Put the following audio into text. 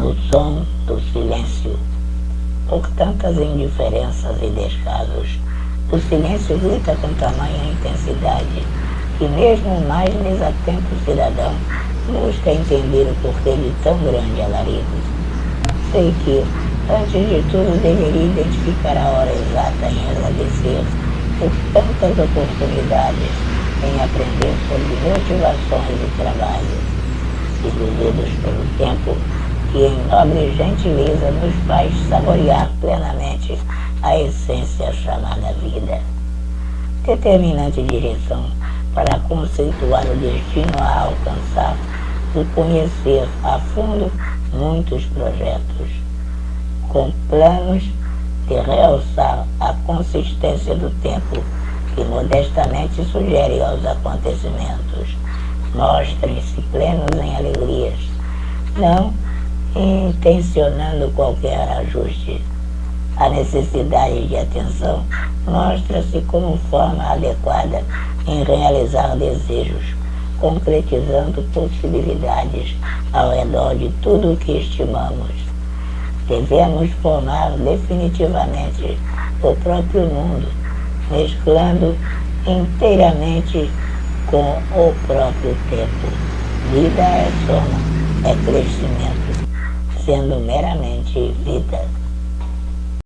no som do silêncio. Por tantas indiferenças e descasos, o silêncio grita com tamanha intensidade que mesmo o mais desatento cidadão busca entender o porquê de tão grande alarido. Sei que, antes de tudo, deveria identificar a hora exata em agradecer por tantas oportunidades em aprender sobre motivações e trabalho, iludidos pelo tempo que em nobre gentileza nos faz saborear plenamente a essência chamada vida. Determinante direção para conceituar o destino a alcançar e conhecer a fundo muitos projetos, com planos de realçar a consistência do tempo que modestamente sugere aos acontecimentos. Mostrem-se plenos em alegrias, não intencionando qualquer ajuste. A necessidade de atenção mostra-se como forma adequada em realizar desejos, concretizando possibilidades ao redor de tudo o que estimamos. Devemos formar definitivamente o próprio mundo, mesclando inteiramente com o próprio tempo. Vida é soma, é crescimento, sendo meramente vida.